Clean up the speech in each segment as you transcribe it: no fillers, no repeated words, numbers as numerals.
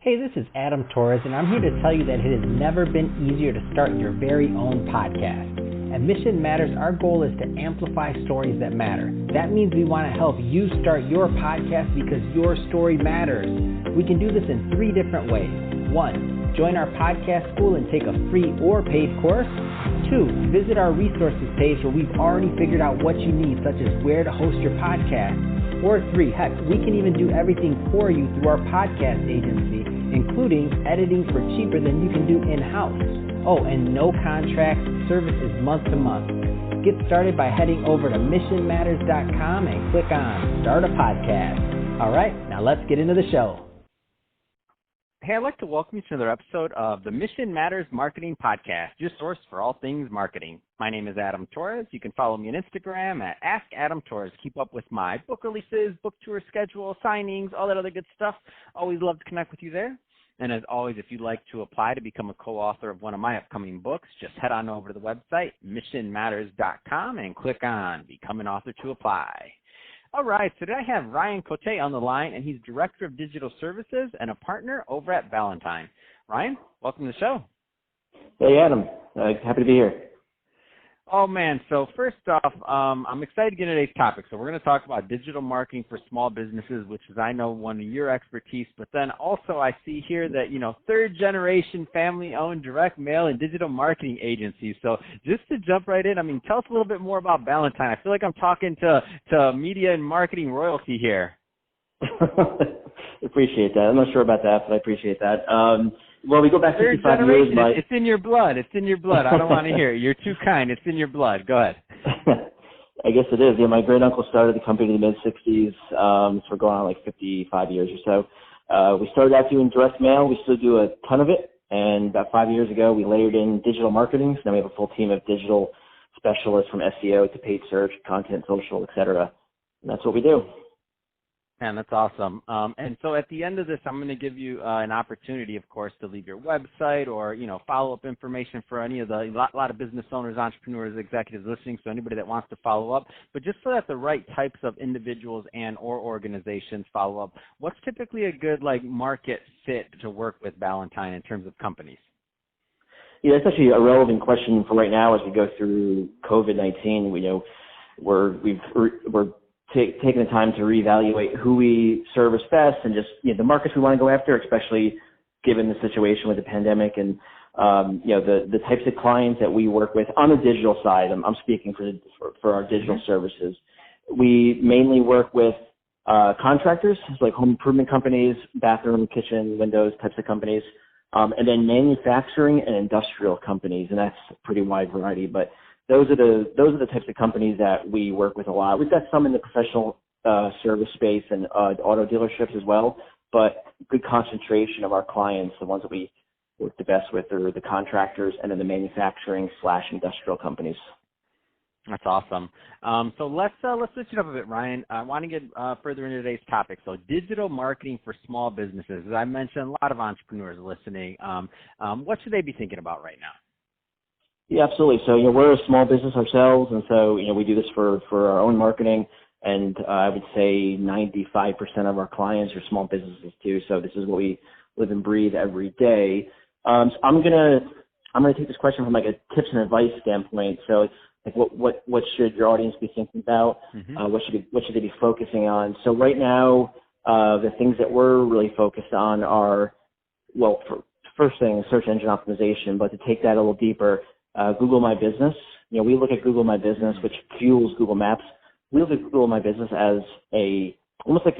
Hey, this is Adam Torres, and I'm here to tell you that it has never been easier to start your very own podcast. At Mission Matters, our goal is to amplify stories that matter. That means we want to help you start your podcast because your story matters. We can do this in 3 different ways. 1, join our podcast school and take a free or paid course. 2, visit our resources page where we've already figured out what you need, such as where to host your podcast. Or 3, heck, we can even do everything for you through our podcast agency, including editing for cheaper than you can do in-house. Oh, and no contracts, service is month to month. Get started by heading over to missionmatters.com and click on Start a Podcast. All right, now let's get into the show. Hey, I'd like to welcome you to another episode of the Mission Matters Marketing Podcast, your source for all things marketing. My name is Adam Torres. You can follow me on Instagram at AskAdamTorres. Keep up with my book releases, book tour schedule, signings, all that other good stuff. Always love to connect with you there. And as always, if you'd like to apply to become a co-author of one of my upcoming books, just head on over to the website, missionmatters.com, and click on Become an Author to apply. All right, so today I have Ryan Cote on the line, and he's Director of Digital Services and a partner over at Ballantine. Ryan, welcome to the show. Hey, Adam. Happy to be here. Oh, man. So first off, I'm excited to get into today's topic. So we're going to talk about digital marketing for small businesses, which is, I know, one of your expertise. But then also I see here that, third-generation family-owned direct mail and digital marketing agencies. So just to jump right in, tell us a little bit more about Ballantine. I feel like I'm talking to media and marketing royalty here. Appreciate that. I'm not sure about that, but I appreciate that. Well, we go back 55 years. It's in your blood. It's in your blood. I don't want to hear it. You're too kind. It's in your blood. Go ahead. I guess it is. Yeah, my great uncle started the company in the mid-'60s, so we're going on like 55 years or so. We started out doing direct mail. We still do a ton of it. And about 5 years ago, we layered in digital marketing. So now we have a full team of digital specialists from SEO to paid search, content, social, et cetera. And that's what we do. Man, that's awesome. And so at the end of this, I'm going to give you an opportunity, of course, to leave your website or, follow-up information for any of the lot of business owners, entrepreneurs, executives listening, so anybody that wants to follow up. But just so that the right types of individuals and or organizations follow up, what's typically a good, market fit to work with Ballantine in terms of companies? Yeah, that's actually a relevant question for right now as we go through COVID-19. We're taking the time to reevaluate who we service best and just the markets we want to go after, especially given the situation with the pandemic and the types of clients that we work with on the digital side. I'm speaking for our digital services. We mainly work with contractors, like home improvement companies, bathroom, kitchen, windows types of companies, and then manufacturing and industrial companies, and that's a pretty wide variety, but those are the types of companies that we work with a lot. We've got some in the professional service space and auto dealerships as well, but good concentration of our clients, the ones that we work the best with, are the contractors and then the manufacturing/industrial companies. That's awesome. So let's switch it up a bit, Ryan. I want to get further into today's topic. So digital marketing for small businesses. As I mentioned, a lot of entrepreneurs listening. What should they be thinking about right now? Yeah, absolutely. So, we're a small business ourselves, and so, we do this for our own marketing, and I would say 95% of our clients are small businesses too, so this is what we live and breathe every day. So I'm gonna take this question from a tips and advice standpoint. So what should your audience be thinking about? Mm-hmm. What should they be focusing on? So right now, the things that we're really focused on are, first thing, search engine optimization, but to take that a little deeper, Google My Business. We look at Google My Business, which fuels Google Maps. We look at Google My Business as almost like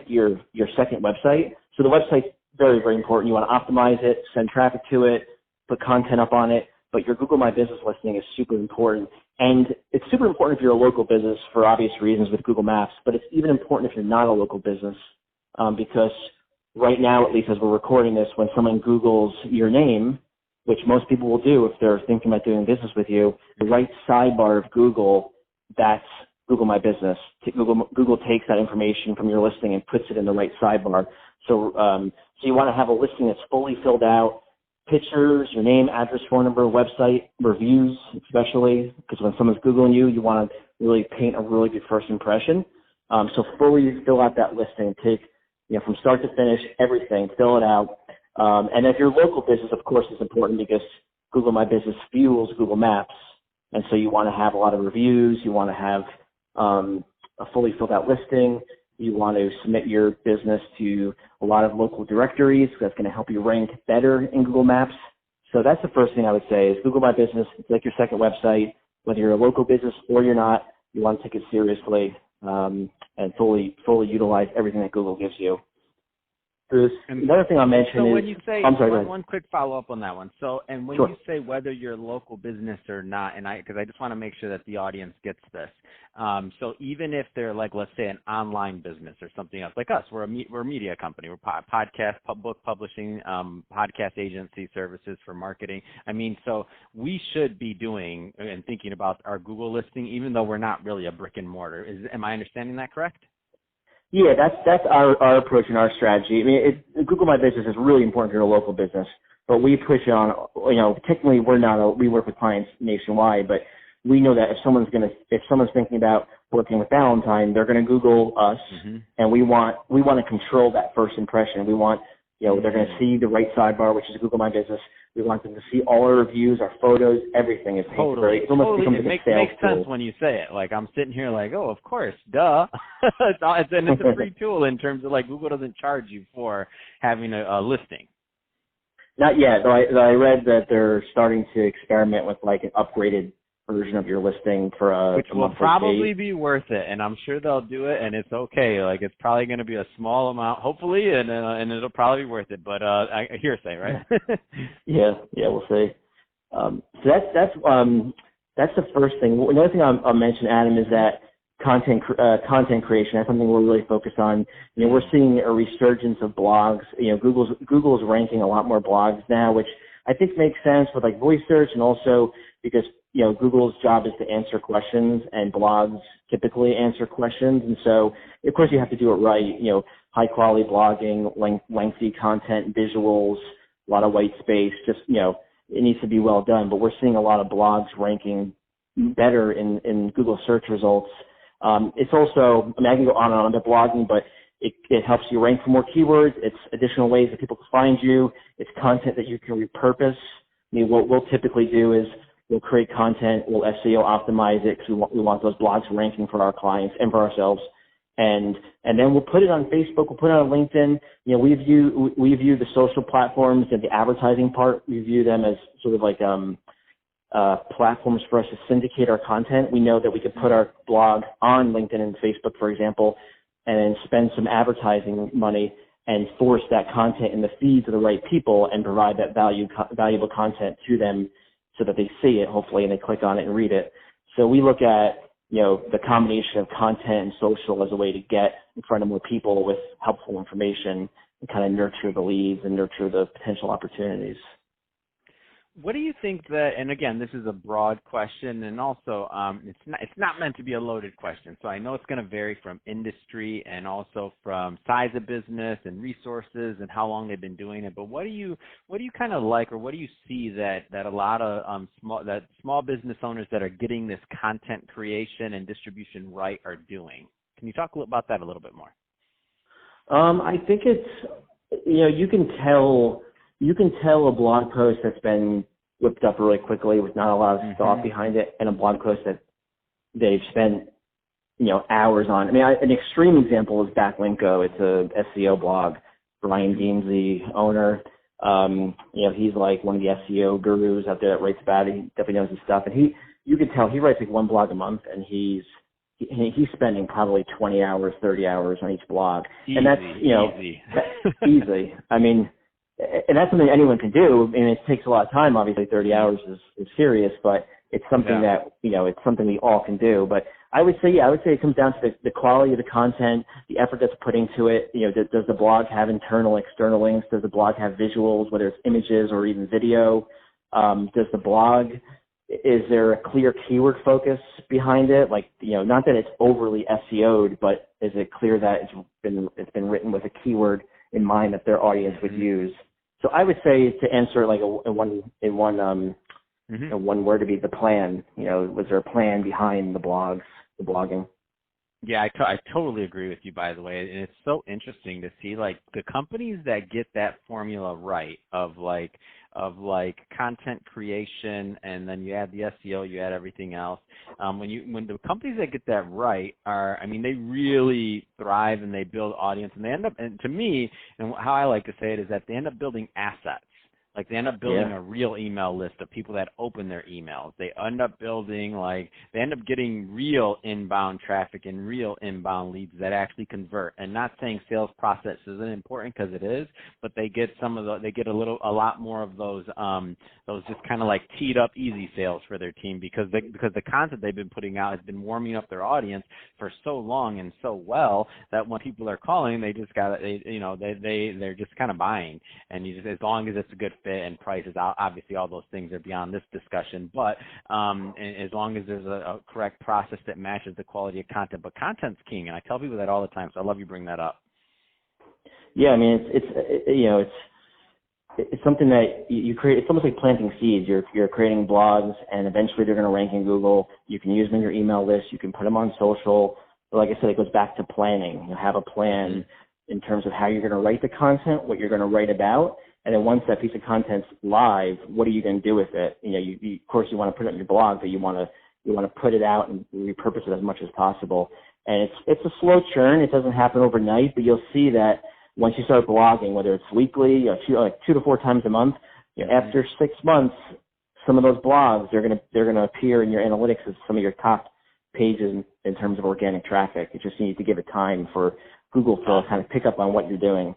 your second website. So the website's very, very important. You want to optimize it, send traffic to it, put content up on it, but your Google My Business listing is super important. And it's super important if you're a local business for obvious reasons with Google Maps, but it's even important if you're not a local business, because right now, at least as we're recording this, when someone Googles your name, which most people will do if they're thinking about doing business with you, the right sidebar of Google, that's Google My Business. Google takes that information from your listing and puts it in the right sidebar. So you want to have a listing that's fully filled out, pictures, your name, address, phone number, website, reviews, especially, because when someone's Googling you, you want to really paint a really good first impression. So fully fill out that listing, take from start to finish, everything, fill it out, And if your local business, of course, is important because Google My Business fuels Google Maps. And so you want to have a lot of reviews. You want to have a fully filled out listing. You want to submit your business to a lot of local directories. That's going to help you rank better in Google Maps. So that's the first thing I would say is Google My Business. It's like your second website. Whether you're a local business or you're not, you want to take it seriously and fully utilize everything that Google gives you. Another thing I'll mention so is, when you say, I'm sorry, one quick follow-up on that one. So, and when Sure. you say whether you're a local business or not, and because I just want to make sure that the audience gets this. So even if they're like, let's say, an online business or something else, like us, we're a media company. We're podcast, book publishing, podcast agency services for marketing. I mean, so we should be doing and thinking about our Google listing, even though we're not really a brick and mortar. Am I understanding that correct? Yeah, that's our approach and our strategy. I mean, Google My Business is really important to your local business, but we push it on, technically we work with clients nationwide, but we know that if someone's thinking about working with Ballantine, they're going to Google us, and we want to control that first impression. We want, they're going to see the right sidebar, which is Google My Business. We want them to see all our reviews, our photos, everything is totally. It almost becomes It a makes sales tool. sense when you say it. Like I'm sitting here like, oh, of course, duh. It's a free tool in terms of like Google doesn't charge you for having a listing. Not yet, though I read that they're starting to experiment with like an upgraded version of your listing for which will probably be worth it, and I'm sure they'll do it, and it's okay. Like it's probably going to be a small amount, hopefully, and it'll probably be worth it. But hearsay, right? yeah, we'll see. So that's the first thing. Another thing I'll mention, Adam, is that content creation. That's something we're really focused on. We're seeing a resurgence of blogs. Google's ranking a lot more blogs now, which I think makes sense with like voice search, and also because Google's job is to answer questions, and blogs typically answer questions, and so of course you have to do it right. High quality blogging, lengthy content, visuals, a lot of white space. Just it needs to be well done. But we're seeing a lot of blogs ranking better in Google search results. It's also, I can go on and on about blogging, but it helps you rank for more keywords. It's additional ways that people can find you. It's content that you can repurpose. What we'll typically do is we'll create content, we'll SEO optimize it because we want those blogs ranking for our clients and for ourselves. And then we'll put it on Facebook, we'll put it on LinkedIn. We view the social platforms and the advertising part, we view them as sort of like platforms for us to syndicate our content. We know that we could put our blog on LinkedIn and Facebook, for example, and then spend some advertising money and force that content in the feeds of the right people and provide that valuable content to them so that they see it, hopefully, and they click on it and read it. So we look at, the combination of content and social as a way to get in front of more people with helpful information and kind of nurture the leads and nurture the potential opportunities. What do you think that, and again, this is a broad question, and also it's not meant to be a loaded question, so I know it's going to vary from industry and also from size of business and resources and how long they've been doing it, but what do you kind of like, or what do you see that a lot of small business owners that are getting this content creation and distribution right are doing? Can you talk about that a little bit more? I think it's, you can tell a blog post that's been whipped up really quickly with not a lot of thought behind it, and a blog post that they've spent, hours on. An extreme example is Backlinko. It's a SEO blog. Ryan Dean's the owner. He's like one of the SEO gurus out there that writes about it. He definitely knows his stuff. And you can tell he writes like one blog a month, and he's spending probably 20 hours, 30 hours on each blog. Easy, and that's, easy. Easy. And that's something anyone can do. It takes a lot of time. Obviously, 30 hours is serious, but it's something that, it's something we all can do. But I would say it comes down to the quality of the content, the effort that's put into it. Does the blog have internal, external links? Does the blog have visuals, whether it's images or even video? Does the blog, is there a clear keyword focus behind it? Like, not that it's overly SEO'd, but is it clear that it's been written with a keyword in mind that their audience would use? So I would say, to answer like in one word, to be the plan. Was there a plan behind the blogging? Yeah, I totally agree with you, by the way. And it's so interesting to see like the companies that get that formula right of like content creation, and then you add the SEO, you add everything else. When the companies that get that right are, I mean, they really thrive and they build audience, and they end up, and to me, and how I like to say it is that they end up building assets. Like they end up building a real email list of people that open their emails. They end up building they end up getting real inbound traffic and real inbound leads that actually convert. And not saying sales process isn't important, because it is, but they get a lot more of those just kind of like teed up easy sales for their team, because the content they've been putting out has been warming up their audience for so long and so well that when people are calling, they're just kind of buying. And as long as it's a good fit, and price is obviously, all those things are beyond this discussion, but as long as there's a correct process that matches the quality of content. But content's king, and I tell people that all the time, so I love you bring that up. Yeah, I mean, it's something that you create. It's almost like planting seeds. You're creating blogs, and eventually they're going to rank in Google. You can use them in your email list. You can put them on social. But like I said, it goes back to planning. You have a plan in terms of how you're going to write the content, what you're going to write about. And then once that piece of content's live, what are you going to do with it? You of course you want to put it on your blog, but you want to put it out and repurpose it as much as possible. And it's a slow churn. It doesn't happen overnight, but you'll see that once you start blogging, whether it's weekly or 2 to 4 times a month, after 6 months, some of those blogs they're going to appear in your analytics as some of your top pages in terms of organic traffic. You just need to give it time for Google to kind of pick up on what you're doing.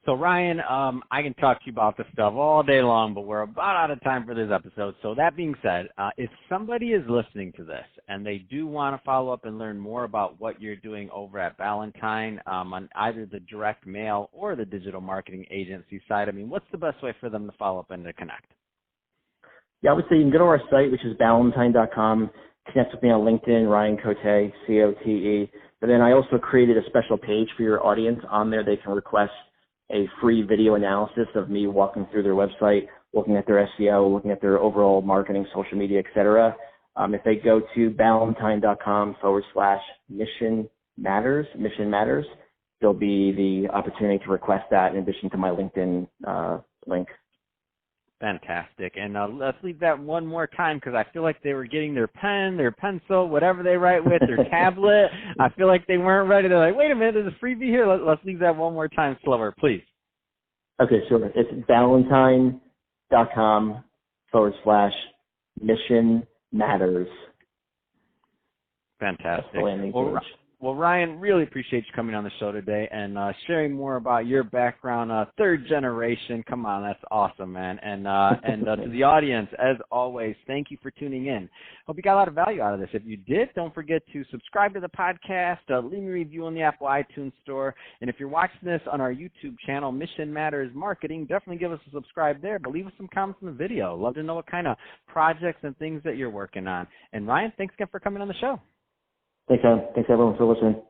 So, Ryan, I can talk to you about this stuff all day long, but we're about out of time for this episode. So that being said, if somebody is listening to this and they do want to follow up and learn more about what you're doing over at Ballantine on either the direct mail or the digital marketing agency side, I mean, what's the best way for them to follow up and to connect? Yeah, I would say you can go to our site, which is ballantine.com. Connect with me on LinkedIn, Ryan Cote, Cote. But then I also created a special page for your audience. On there, they can request a free video analysis of me walking through their website, looking at their SEO, looking at their overall marketing, social media, et cetera. If they go to ballantine.com/mission matters, there'll be the opportunity to request that in addition to my LinkedIn link. Fantastic. And let's leave that one more time, because I feel like they were getting their pen, their pencil, whatever they write with, their tablet. I feel like they weren't ready. They're like, wait a minute, there's a freebie here. Let's leave that one more time slower, please. Okay, sure. It's ballantine.com/mission matters. Fantastic. Well, Ryan, really appreciate you coming on the show today and sharing more about your background. Third generation, come on, that's awesome, man. And to the audience, as always, thank you for tuning in. Hope you got a lot of value out of this. If you did, don't forget to subscribe to the podcast, leave me a review on the Apple iTunes Store, and if you're watching this on our YouTube channel, Mission Matters Marketing, definitely give us a subscribe there, but leave us some comments in the video. Love to know what kind of projects and things that you're working on. And Ryan, thanks again for coming on the show. Thanks, Adam. Thanks, everyone, for listening.